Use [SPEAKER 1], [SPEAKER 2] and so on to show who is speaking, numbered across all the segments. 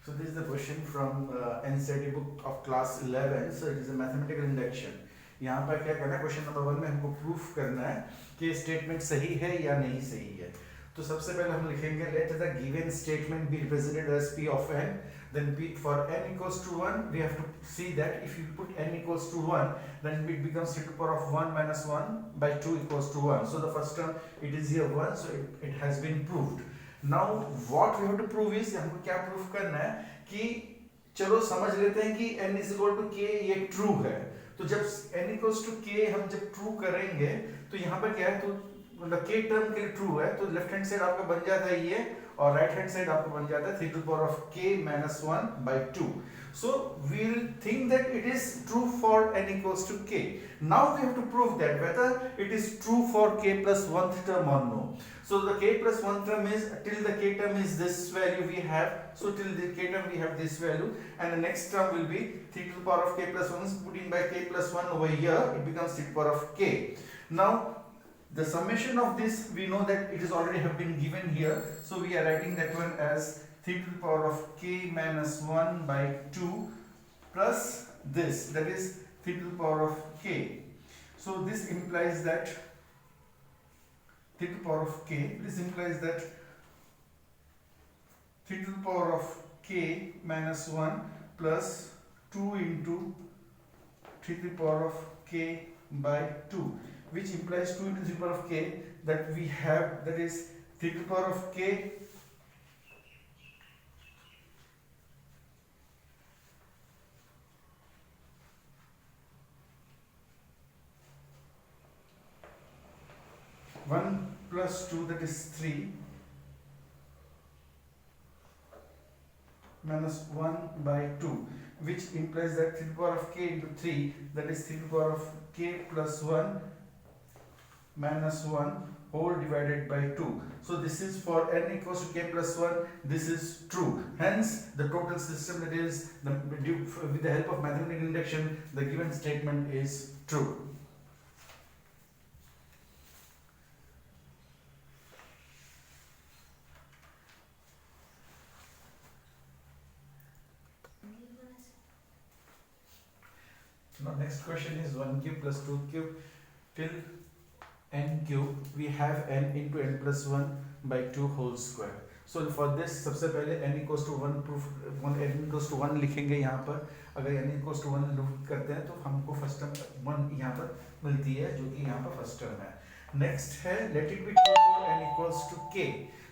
[SPEAKER 1] So this is the question from NCERT book of class 11. So it is a mathematical induction. यहाँ पर क्या करना है, question number 1 में हमको प्रूफ करना है कि स्टेटमेंट सही है या नहीं सही है. तो सबसे पहले हम लिखेंगे let the given statement be represented as p of n. Then p for n equals to 1, we have to see that if you put n equals to 1, then it becomes e to the power of 1 minus 1 by 2 equals to 1. So the first term it is here 1, so it has been proved. Now what we have to prove is, हमको क्या proof करना है कि चलो समझ लेते हैं कि n is equal to k ये ट्रू है. तो जब n equals to k हम जब ट्रू करेंगे तो यहाँ पर क्या है, तो मतलब k टर्म के लिए ट्रू है, तो लेफ्ट हैंड साइड आपका बन जाता है ये और राइट हैंड साइड आपका बन जाता है 3 to the power of k minus 1 by 2. So we will think that it is true for n equals to k. Now we have to prove that whether it is true for k plus 1th term or no. So the k plus 1th term is, till the k term is this value we have, so till the k term we have this value, and the next term will be 3 to the power of k plus 1, putting by k plus 1 over here, it becomes 3 to the power of k. Now the summation of this, we know that it is already have been given here, so we are writing that one as 3 to the power of k minus 1 by 2 plus this, that is 3 to the power of k. So this implies that 3 to the power of k, this implies that 3 to the power of k minus 1 plus 2 into 3 to the power of k by 2, which implies 2 into 3 to the power of k, that we have, that is 3 to the power of k one plus 2, that is 3 minus 1 by 2, which implies that 3 to the power of k into 3, that is 3 to the power of k plus 1 minus 1 whole divided by 2. So this is for n equals to k plus 1, this is true. Hence the total system, that is with the help of mathematical induction, the given statement is true. Now next question is 1 cube plus 2 cube till n cube, we have n into n plus 1 by 2 whole square. So for this सबसे पहले n equals to 1 proof, n equals to 1 लिखेंगे यहाँ पर. अगर n equals to 1 proof करते हैं तो हमको फर्स्ट टर्म 1 यहाँ पर मिलती है, जो कि यहाँ पर फर्स्ट टर्म है. नेक्स्ट है let it be true for n equals to k.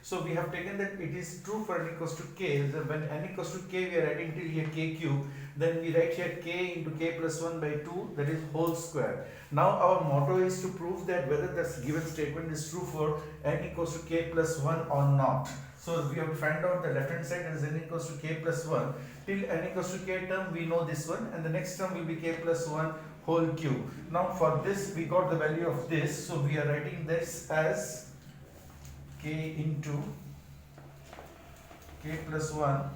[SPEAKER 1] So we have taken that it is true for n equals to k. So when n equals to k, we are writing till here k cube. Then we write here k into k plus 1 by 2, that is whole square. Now our motto is to prove that whether this given statement is true for n equals to k plus 1 or not. So we have to find out the left hand side as n equals to k plus 1. Till n equals to k term, we know this one, and the next term will be k plus 1 whole cube. Now for this we got the value of this, so we are writing this as k into k plus 1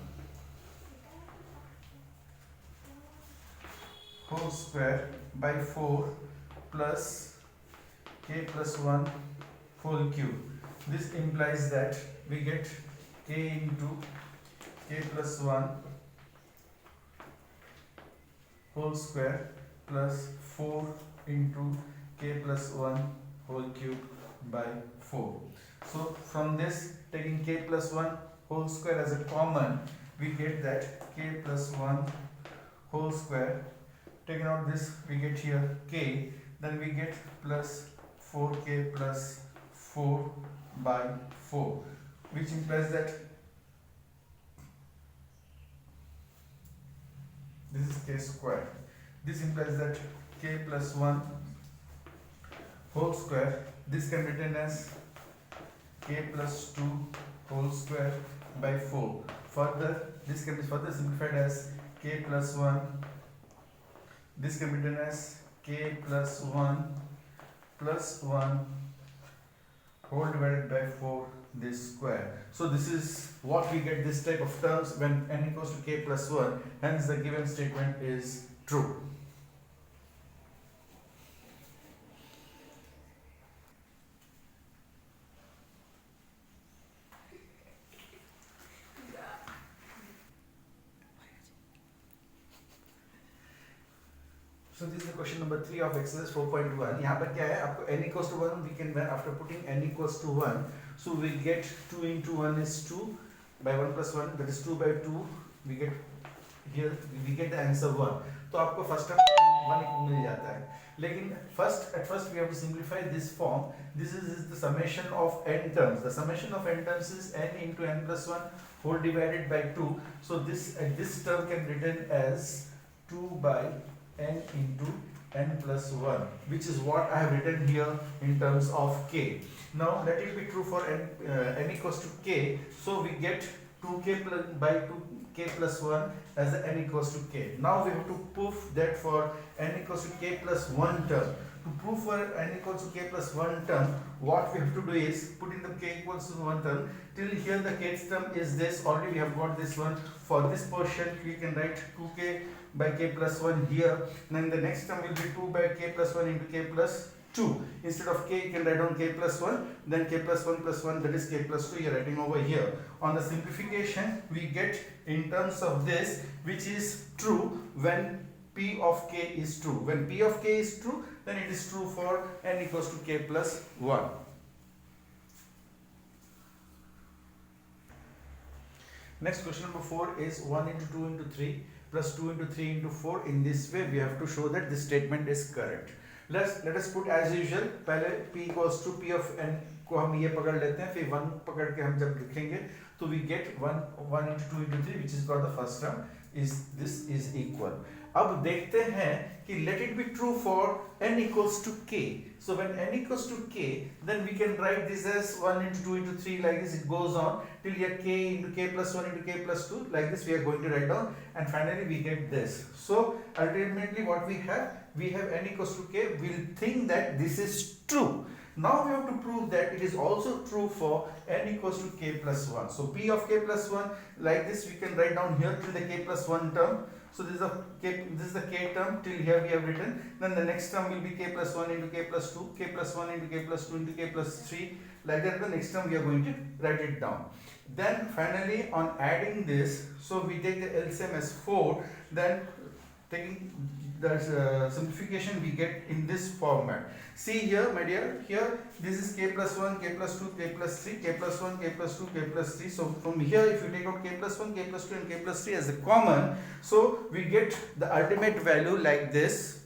[SPEAKER 1] whole square by 4 plus k plus 1 whole cube. This implies that we get k into k plus 1 whole square plus 4 into k plus 1 whole cube by 4. So from this, taking k plus 1 whole square as a common, we get that k plus 1 whole square. Taking out this, we get here k, then we get plus 4k plus 4 by 4, which implies that this is k square. This implies that k plus 1 whole square, this can be written as k plus 2 whole square by 4. Further, this can be further simplified as k plus 1, this can be written as k plus 1 whole divided by 4, this square. So this is what we get this type of terms when n equals to k plus 1, hence the given statement is true. So this is the question number 3 of exercise 4.1. यहाँ पर क्या है, आपको n equals to 1 we can, when after putting n equals to 1, so we get 2 into 1 is 2 by 1 plus 1, that is 2 by 2, we get here we get the answer 1. तो आपको first term 1 मिल जाता है, लेकिन at first we have to simplify this form. This is the summation of n terms. The summation of n terms is n into n plus 1 whole divided by 2. So this term can be written as 2 by n into n plus 1, which is what I have written here in terms of k. Now let it be true for n equals to k. So we get 2k by 2k plus 1 as the n equals to k. Now we have to prove that for n equals to k plus 1 term. To prove for n equals to k plus 1 term, what we have to do is put in the k equals to 1 term. Till here the k term is this. Already we have got this one. For this portion we can write 2k by k plus 1 here. Then the next term will be 2 by k plus 1 into k plus 2. Instead of k you can write down k plus 1, then k plus 1 plus 1, that is k plus 2, you are writing over here. On the simplification we get in terms of this, which is true when p of k is true. When p of k is true, then it is true for n equals to k plus 1. Next question number 4 is 1 into 2 into 3 plus 2 into 3 into 4. In this way we have to show that this statement is correct. Let us put as usual, पहले p equals to p of n को हम ये पकड़ लेते हैं, फिर 1 पकड़ के हम जब लिखेंगे तो we get 1 into 2 into 3, which is got the first term, is this is equal. अब देखते हैं कि let it be true for n equals to k. So when n equals to k, then we can write this as 1 into 2 into 3, like this. It goes on till here k into k plus 1 into k plus 2, like this we are going to write down, and finally we get this. So ultimately what we have n equals to k. We'll think that this is true. Now we have to prove that it is also true for n equals to k plus 1. So p of k plus 1, like this we can write down here till the k plus 1 term. So this is the k term, till here we have written. Then the next term will be k plus 1 into k plus 2, k plus 1 into k plus 2 into k plus 3. Like that the next term we are going to write it down. Then finally on adding this, so we take the LCM as 4. Then taking the simplification we get in this format. See here my dear, here this is k plus 1, k plus 2, k plus 3, k plus 1, k plus 2, k plus 3. So from here if you take out k plus 1, k plus 2 and k plus 3 as a common, so we get the ultimate value like this.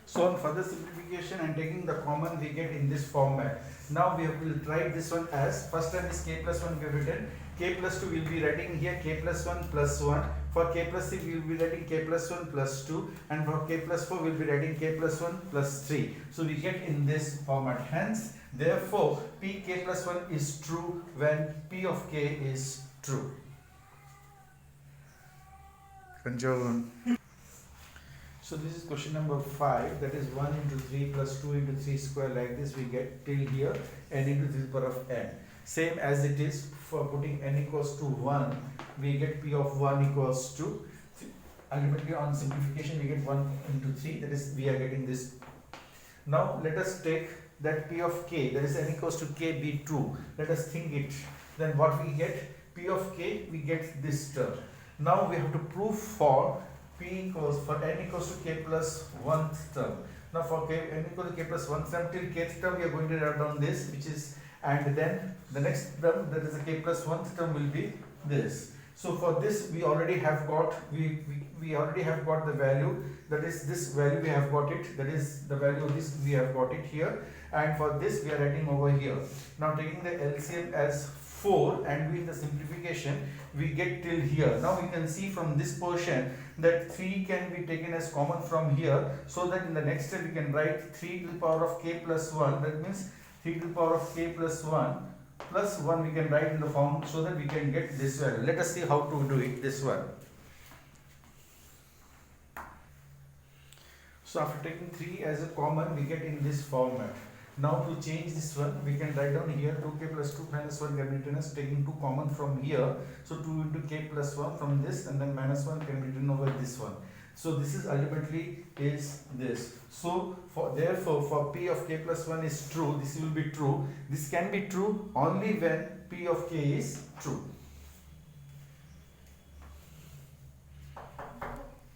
[SPEAKER 1] So on further simplification and taking the common we get in this format. Now we have to write this one as, first term is k plus 1 we have written, k plus 2 we will be writing here k plus 1 plus 1, for k plus 3 we will be writing k plus 1 plus 2, and for k plus 4 we will be writing k plus 1 plus 3. So we get in this format. Hence therefore p k plus 1 is true when p of k is true. Conjunction. So this is question number 5, that is 1 into 3 plus 2 into 3 square, like this we get till here n into 3 to the power of n. Same as it is for putting n equals to 1, we get p of 1 equals to, ultimately on simplification we get 1 into 3, that is we are getting this. Now let us take that p of k, that is n equals to k, be true. Let us think it. Then what we get, p of k, we get this term. Now we have to prove for p equals, for n equals to k plus 1th term. Now for n equals to k plus 1th term, till kth term we are going to write down this, which is, and then the next term, that is the k plus 1th term, will be this. So for this we already have got, we already have got the value, that is this value we have got it, that is the value of this we have got it here, and for this we are writing over here. Now taking the LCM as 4 and with the simplification we get till here. Now we can see from this portion that 3 can be taken as common from here, so that in the next step we can write 3 to the power of k plus 1, that means 3 to the power of k plus 1 plus 1 we can write in the form, so that we can get this value. Let us see how to do it, this one. So after taking 3 as a common we get in this format. Now to change this one, we can write down here 2k plus 2 minus 1 can be written as taking 2 common from here. So 2 into k plus 1 from this, and then minus 1 can be written over this one. So this is ultimately is this. So therefore for p of k plus 1 is true, this will be true. This can be true only when p of k is true.